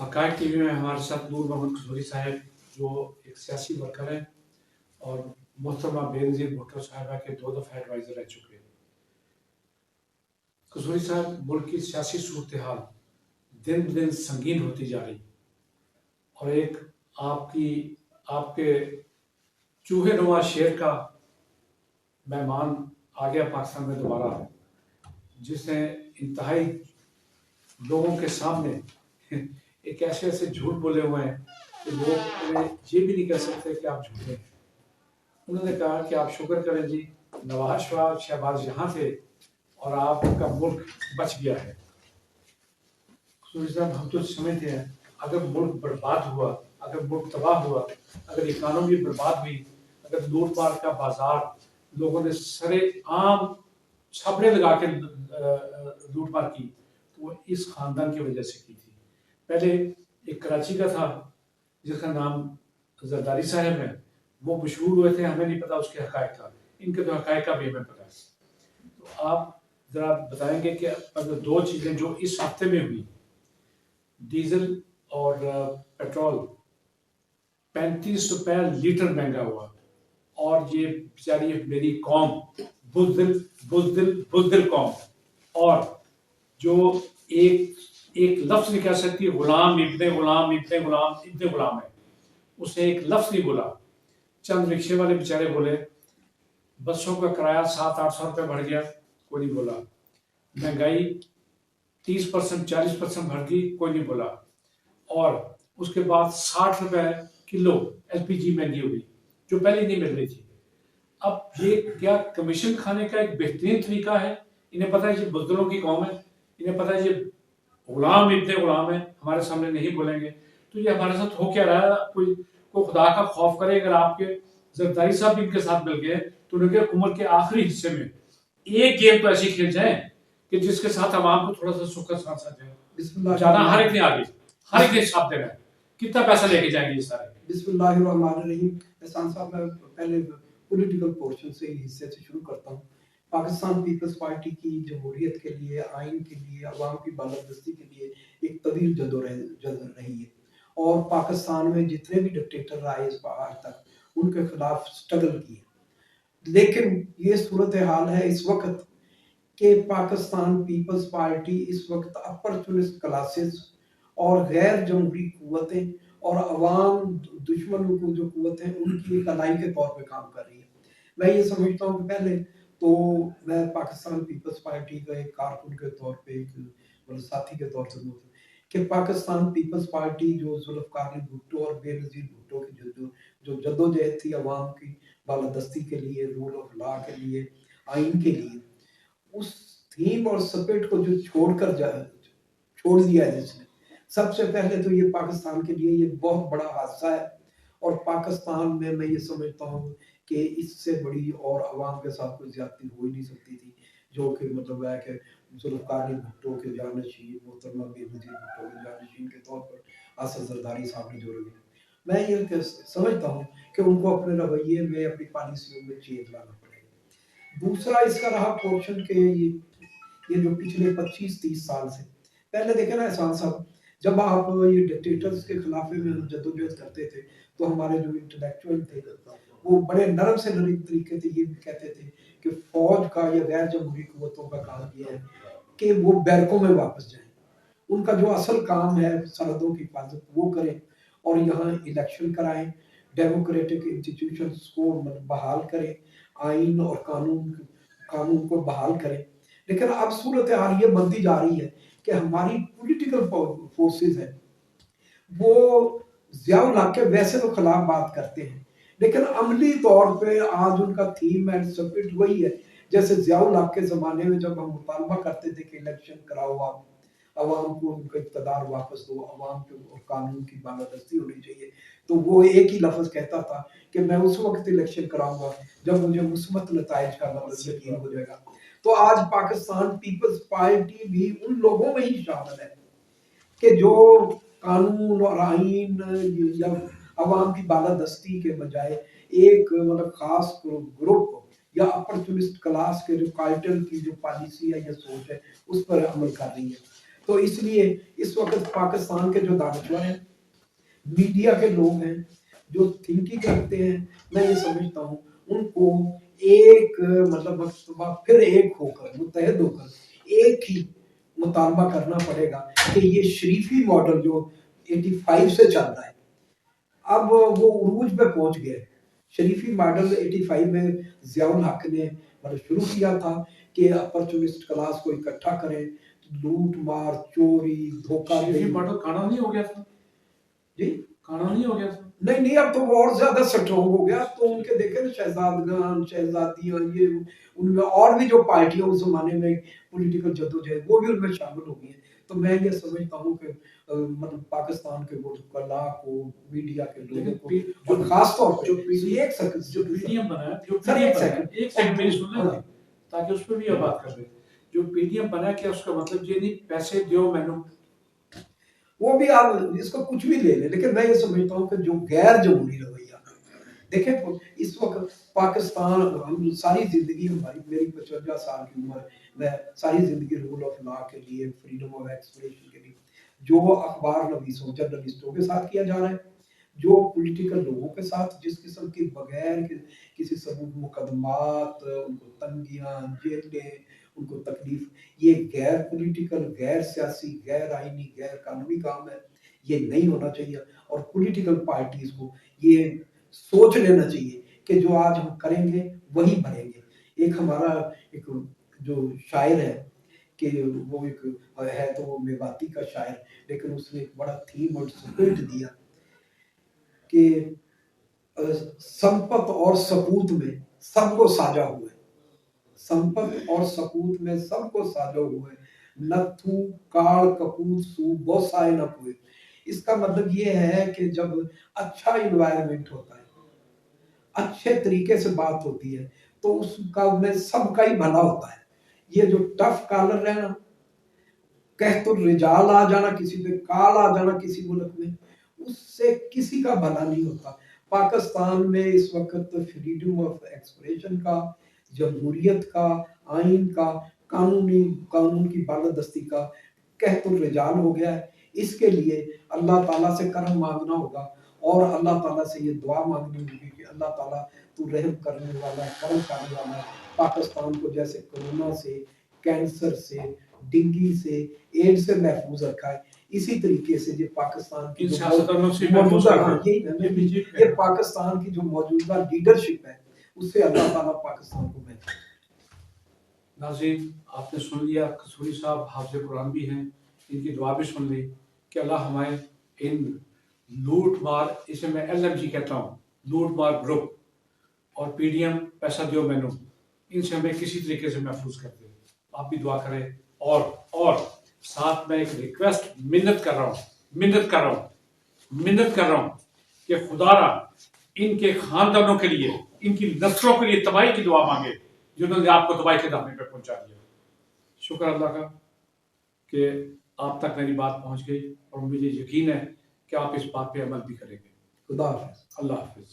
हक़ाइक़ TV में हमारे साथ नूर मोहम्मद कसूरी साहब, जो एक सियासी वर्कर हैं और मोहतरमा बेनज़ीर भुट्टो साहिबा के 2 दफ़ा एडवाइज़र रह चुके हैं। कसूरी साहब, मुल्क की सियासी सूरत-ए-हाल दिन-ब-दिन संगीन होती जा रही और एक आपके चूहे-नुमा शेर का मेहमान आ गया पाकिस्तान में दोबारा, जिसने इंतहाई लोगों के सामने एक ऐसे झूठ बोले हुए हैं कि लोग उन्हें ये भी नहीं कह सकते कि आप झूठे हैं। उन्होंने कहा कि आप शुक्र करें जी, नवाज शहबाज यहाँ थे और आपका मुल्क बच गया है। कसूरी साहब, हम तो समझते हैं अगर मुल्क बर्बाद हुआ, अगर मुल्क तबाह हुआ, अगर इकानमी बर्बाद हुई, अगर लूट-पाट का बाजार लोगों ने सरेआम छापड़े लगा के लूट-मार की, तो वो इस खानदान की वजह से की थी। पहले एक कराची का था जिसका नाम जरदारी साहब है, वो मशहूर हुए थे, हमें नहीं पता उसके हक़ाइक़ का, इनके तो हक़ाइक़ का भी हमें पता है। तो आप ज़रा बताएंगे कि अगर 2 चीज़ें जो इस हफ्ते में हुई, डीजल और पेट्रोल 35 रुपए लीटर महंगा हुआ और ये बेचारी मेरी कौम बुज़दिल कौम, और जो एक लफ्ज़ नहीं कह सकती, गुलाम इब्ने गुलाम इब्ने गुलाम इब्ने गुलाम है, उसने एक लफ्ज़ नहीं बोला। चंद रिक्शे वाले बेचारे बोले, बसों का किराया 700-800 रुपये बढ़ गया, कोई नहीं बोला। महंगाई 30% 40% बढ़ गई, कोई नहीं बोला। और उसके बाद 60 रुपए किलो LPG महंगी हुई, जो पहले नहीं मिल रही थी। अब ये क्या कमीशन खाने का एक बेहतरीन तरीका है? इन्हें पता है ये बुज़दिलों की कौम है, इन्हें पता है ये गुलाम इब्ने गुलाम है, हमारे सामने नहीं बोलेंगे। तो ये हमारे साथ हो क्या रहा है? कोई खुदा का खौफ करे। अगर आपके जरदारी साहब भी इनके साथ मिल गए तो उनके उम्र के आखिरी हिस्से में एक गेम तो ऐसी खेल जाए कि जिसके साथ आवाम को थोड़ा सा सुख का सांस आ जाए। जाना हर एक ने आगे, हर एक ने साथ देना है। कितना पैसा लेके जाएंगे ये सारे? बिस्मिल्लाहिर्रहमानिर्रहीम। एहसान साहब, मैं पहले पॉलिटिकल पोर्शन से हिस्से से शुरू करता हूँ। पाकिस्तान पीपल्स पार्टी की जमहूरियत के लिए, आइन के लिए, अवाम की बालादस्ती के लिए एक तवील जदोजहद रही है और पाकिस्तान में जितने भी डिक्टेटर रहे इस आज तक, उनके खिलाफ स्ट्रगल की है। लेकिन ये सूरत हाल है इस वक्त कि पाकिस्तान पीपल्स पार्टी इस वक्त अपॉर्चुनिस्ट क्लासेस और गैर जमहूरी कुव्वतें और अवाम दुश्मनों को जो कुव्वतें, उनकी एक अलाई के तौर पे काम कर रही है। मैं ये समझता हूँ कि पहले तो मैं पाकिस्तान पीपल्स पार्टी का एक कारकुन के तौर पे, एक साथी के तौर से कि पाकिस्तान पीपल्स पार्टी जो जुल्फ़िकार अली भुट्टो और बेनज़ीर भुट्टो की जो जद्दोजहद थी अवाम की बालादस्ती के लिए, रूल ऑफ लॉ के लिए, आइन के लिए, उस थीम और स्पिरिट को जो छोड़ दिया है जिसने, सबसे पहले तो ये पाकिस्तान के लिए ये बहुत बड़ा हादसा है। और पाकिस्तान में मैं ये समझता हूँ कि इससे बड़ी और अवाम के साथ कोई ज्यादती हो ही नहीं सकती थी, जो कि मतलब है कि जुल्फ़िकार अली भुट्टो के जानशीन, मोहतरमा बेनज़ीर भुट्टो के जानशीन के तौर पर असद जरदारी साहब ने जो रखे। मैं ये समझता हूँ कि उनको अपने रवैये में, अपनी पॉलिसियों में चेंज लाना पड़ेगा। दूसरा इसका रहा पोर्शन के ये जो पिछले 25-30 साल से, पहले देखे ना एहसान साहब, जब आप ये डिक्टेटर्स के खिलाफ में जद्दोजहद करते थे तो हमारे जो इंटेलेक्चुअल थे वो बड़े नरम से नरम तरीके से ये कहते थे कि फौज का या गैर जमहूरी कुव्वतों का काम ये है कि वो बैरकों में वापस जाएं, उनका जो असल काम है सरहदों की हिफाजत वो करें और यहाँ इलेक्शन कराएं, डेमोक्रेटिक इंस्टीट्यूशंस को बहाल करें, आइन और कानून को बहाल करें। लेकिन अब सूरत हाल ये बनती जा रही है कि हमारी पॉलिटिकल फोर्सेस है वो ज़ियाउल हक के वैसे तो खिलाफ बात करते हैं, लेकिन अमली तौर पे आज उनका थीम एंड स्पिरिट वही है जैसे ज़ियाउल हक के ज़माने में जब हम मुतालबा करते थे कि इलेक्शन कराओ, आप अवाम को उनका इक़्तिदार वापस दो, अवाम को कानून की बालादस्ती होनी चाहिए, तो वो एक ही लफ्ज़ कहता था कि मैं उस वक्त इलेक्शन कराऊंगा जब मुझे मुस्बत नताइज का यकीन हो जाएगा। तो आज पाकिस्तान पीपल्स पार्टी भी उन लोगों में ही शामिल है कि जो कानून और आइन या अवाम की बालादस्ती के बजाय एक मतलब खास ग्रुप या अपॉर्चुनिस्ट क्लास के जो काइटल की जो पॉलिसी है या सोच है उस पर अमल कर रही है। تو اس لیے اس وقت پاکستان کے جو دانشور ہیں، میڈیا کے لوگ ہیں، جو تھنکنگ کرتے ہیں، میں یہ سمجھتا ہوں ان کو ایک مطلب پھر ایک ہو کر، متحد ہو کر ایک ہی مطالبہ کرنا پڑے گا کہ یہ شریفی ماڈل جو 85 سے چل رہا ہے، اب وہ عروج پہ پہنچ گیا ہے۔ شریفی ماڈل 85 میں ضیاء الحق نے شروع کیا تھا کہ اپرچونسٹ کلاس کو اکٹھا کریں، لوٹ مار، چوری، دھوکہ شریفی دہی۔ ماڈل کھانا نہیں ہو گیا تھا؟ جی کھانا نہیں ہو گیا تھا؟ نہیں، اب تو وہ اور زیادہ سٹرونگ ہو گیا۔ تو ان کے دیکھیں نا شہزادگان، شہزادیاں، یہ ان میں اور بھی جو پارٹیاں اس زمانے میں پولیٹیکل جدوجہد وہ بھی ان میں شامل ہو گئی ہیں۔ تو میں یہ سمجھتا ہوں کہ مطلب پاکستان کے وکلاء کو، میڈیا کے لوگوں کو، اور خاص طور پہ جو پی ڈی ایم بنا ہے، ایک سیکنڈ میری سن لیں تاکہ اس پہ بھی یہ بات کر لیں۔ جو پی ڈی ایم بنا کیا اس کا مطلب یہ نہیں پیسے دیو مینو، وہ بھی آپ اس کو کچھ بھی لے لیں، لیکن میں یہ سمجھتا ہوں کہ جو غیر جمہوری رویہ، دیکھیں اس وقت پاکستان، ہم ساری زندگی، ہماری میری 55 سال کی عمر، میں ساری زندگی رول آف لا کے لیے، فریڈم آف ایکسپریشن کے لیے جو اخبار نویسوں، جرنلسٹوں کے ساتھ کیا جا رہا ہے، جو پولیٹیکل لوگوں کے ساتھ جس قسم کی بغیر کسی ثبوت مقدمات، ان کو تنگیاں، جیلیں، ان کو تکلیف، یہ غیر پولیٹیکل، غیر سیاسی، غیر آئینی، غیر قانونی کام ہے، یہ نہیں ہونا چاہیے۔ اور پولیٹیکل پارٹیز کو یہ سوچ لینا چاہیے کہ جو آج ہم کریں گے وہی بنیں گے۔ ایک ہمارا ایک جو شاعر ہے کہ وہ ایک ہے تو وہ میواتی کا شاعر، لیکن اس نے ایک بڑا تھیم اور سپرٹ دیا کہ سمپت اور سپوت میں سب کو ساجا ہوئے، سمپت اور سپوت میں سب کو ساجا ہوئے، نتھو کاڑ کپوت سو بوسائے نہ ہوئے۔ اس کا مطلب یہ ہے کہ جب اچھا انوائرمنٹ ہوتا ہے، اچھے طریقے سے بات ہوتی ہے، تو اس کا میں سب کا ہی بھلا ہوتا ہے۔ یہ جو ٹف کالر رہنا، قحط الرجال آ جانا، کسی پہ کال آ جانا کسی ملک میں، اس سے کسی کا بھلا نہیں ہوتا۔ پاکستان میں اس وقت فریڈم آف ایکسپریشن کا، جمہوریت کا، آئین کا، قانون کی بالادستی کا قحط الرجال ہو گیا ہے۔ اس کے لیے اللہ تعالیٰ سے کرم مانگنا ہوگا، اور اللہ تعالیٰ سے یہ دعا مانگنی ہوگی کہ اللہ تعالیٰ تو رحم کرنے والا ہے، کرم کرنے والا ہے، پاکستان کو جیسے کرونا سے، کینسر سے، ڈینگی سے، ایڈز سے محفوظ رکھا ہے، اسی طریقے سے یہ پاکستان کی جو یہ پاکستان کی جو موجودہ لیڈرشپ ہے، اس سے اللہ تعالیٰ پاکستان کو محفوظ۔ ناظرین آپ نے سن لیا، قصوری صاحب حافظ قرآن بھی ہیں، ان کی دعا بھی سن لی کہ اللہ ہمیں ان لوٹ مار، اسے میں ایل ایم جی کہتا ہوں، لوٹ مار گروپ اور پی ڈی ایم پیسہ دیو مینو، ان سے ہمیں کسی طریقے سے محفوظ کر دے۔ آپ بھی دعا کریں، اور ساتھ میں ایک ریکویسٹ، منت کر رہا ہوں کہ خدا را ان کے خاندانوں کے لیے، ان کی نسلوں کے لیے تباہی کی دعا مانگے جنہوں نے آپ کو تباہی کے دامن پہ پہنچا دیا۔ شکر اللہ کا کہ آپ تک میری بات پہنچ گئی، اور مجھے یقین ہے کہ آپ اس بات پہ عمل بھی کریں گے۔ خدا حافظ۔ اللہ حافظ۔